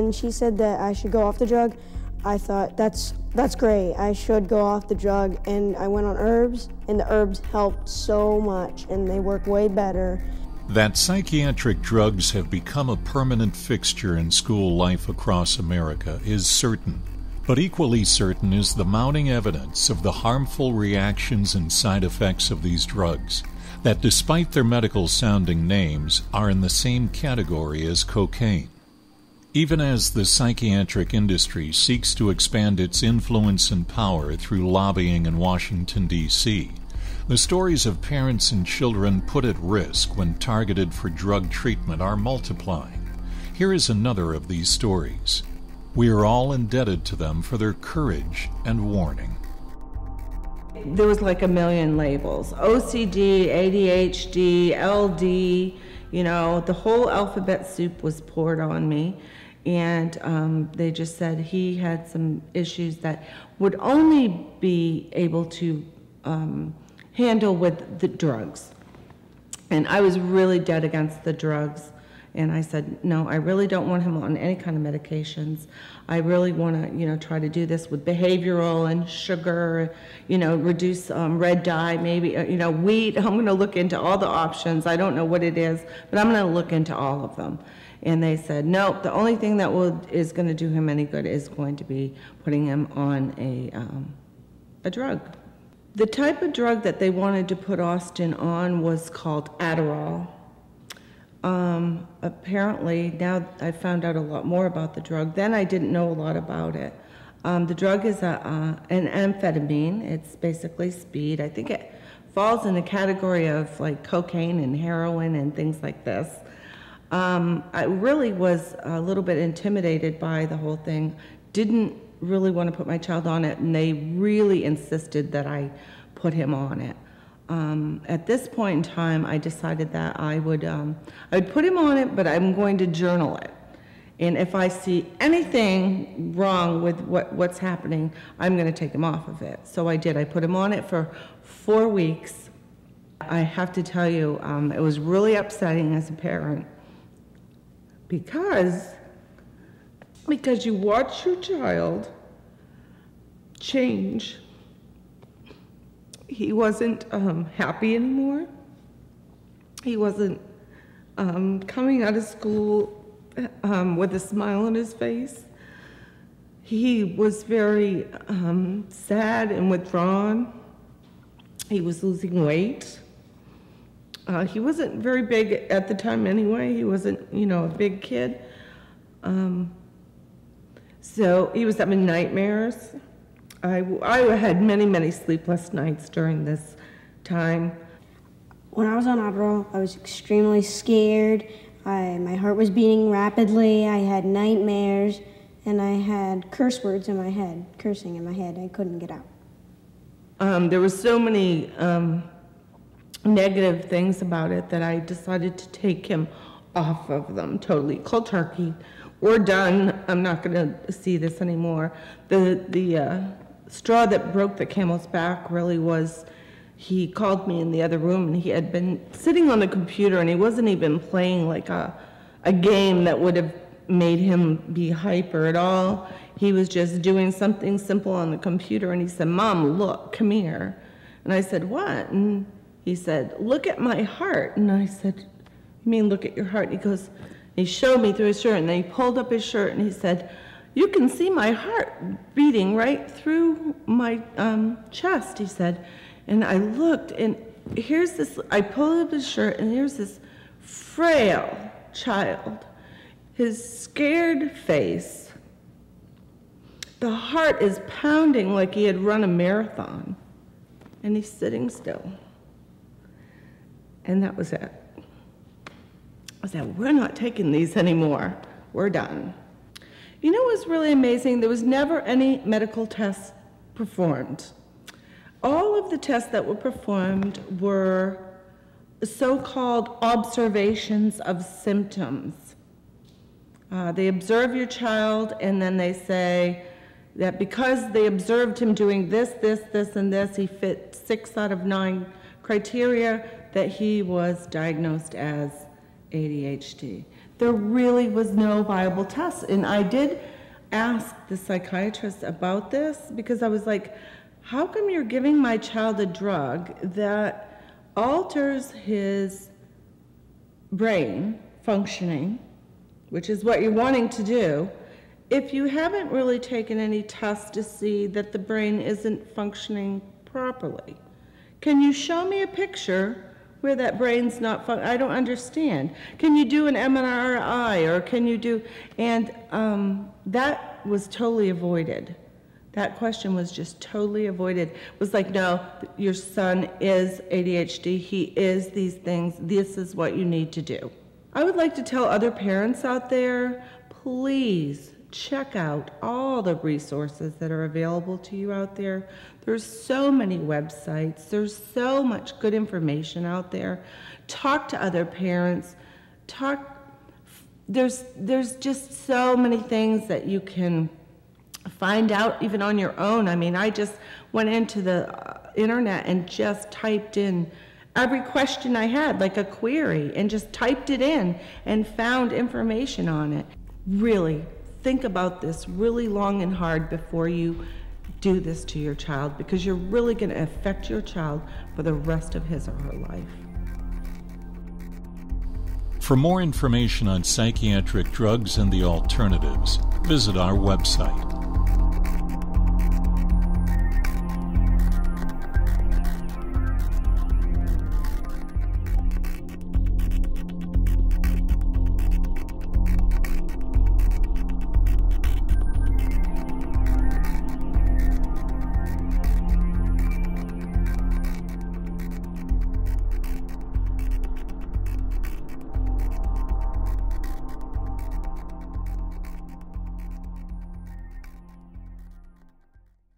when she said that I should go off the drug, I thought, that's great. I should go off the drug, and I went on herbs, and the herbs helped so much, and they work way better. That psychiatric drugs have become a permanent fixture in school life across America is certain. But equally certain is the mounting evidence of the harmful reactions and side effects of these drugs, that despite their medical-sounding names, are in the same category as cocaine. Even as the psychiatric industry seeks to expand its influence and power through lobbying in Washington, D.C., the stories of parents and children put at risk when targeted for drug treatment are multiplying. Here is another of these stories. We are all indebted to them for their courage and warning. There was like a million labels. OCD, ADHD, LD, the whole alphabet soup was poured on me. And they just said he had some issues that would only be able to handle with the drugs. And I was really dead against the drugs. And I said, no, I really don't want him on any kind of medications. I really want to, try to do this with behavioral and sugar, reduce red dye, maybe, wheat. I'm going to look into all the options. I don't know what it is, but I'm going to look into all of them. And they said, nope, the only thing that is going to do him any good is going to be putting him on a drug. The type of drug that they wanted to put Austin on was called Adderall. Apparently, now I found out a lot more about the drug. Then I didn't know a lot about it. The drug is an amphetamine. It's basically speed. I think it falls in the category of like cocaine and heroin and things like this. I really was a little bit intimidated by the whole thing. Didn't really want to put my child on it, and they really insisted that I put him on it. At this point in time, I decided that I would put him on it, but I'm going to journal it. And if I see anything wrong with what's happening, I'm going to take him off of it. So I did. I put him on it for 4 weeks. I have to tell you, it was really upsetting as a parent because you watch your child change. He wasn't happy anymore. He wasn't coming out of school with a smile on his face. He was very sad and withdrawn. He was losing weight. He wasn't very big at the time anyway. He wasn't, a big kid. So he was having nightmares. I had many, many sleepless nights during this time. When I was on Adderall, I was extremely scared. My heart was beating rapidly. I had nightmares, and I had curse words in my head, cursing in my head. I couldn't get out. There were so many negative things about it that I decided to take him off of them totally. Cold turkey. We're done. I'm not going to see this anymore. The straw that broke the camel's back really was, he called me in the other room, and he had been sitting on the computer, and he wasn't even playing like a game that would have made him be hyper at all. He was just doing something simple on the computer, and he said, "Mom, look, come here." And I said, "What?" And he said, "Look at my heart." And I said, "You mean look at your heart?" And he goes, he showed me through his shirt, and then he pulled up his shirt, and he said, "You can see my heart beating right through my chest," he said. And I looked, and here's this, I pulled up his shirt, and here's this frail child, his scared face. The heart is pounding like he had run a marathon, and he's sitting still. And that was it. I said, "We're not taking these anymore. We're done." You know what was really amazing? There was never any medical tests performed. All of the tests that were performed were so-called observations of symptoms. They observe your child, and then they say that because they observed him doing this, and this, he fit 6 out of 9 criteria, that he was diagnosed as ADHD. There really was no viable test. And I did ask the psychiatrist about this because I was like, how come you're giving my child a drug that alters his brain functioning, which is what you're wanting to do, if you haven't really taken any tests to see that the brain isn't functioning properly? Can you show me a picture where that brain's not I don't understand. Can you do an MRI, or can you do, and that was totally avoided. That question was just totally avoided. It was like, no, your son is ADHD, he is these things, this is what you need to do. I would like to tell other parents out there, please check out all the resources that are available to you out there. There's so many websites, there's so much good information out there. Talk to other parents, there's just so many things that you can find out even on your own. I mean, I just went into the internet and just typed in every question I had, like a query, and just typed it in and found information on it. Really think about this really long and hard before you do this to your child, because you're really going to affect your child for the rest of his or her life. For more information on psychiatric drugs and the alternatives, visit our website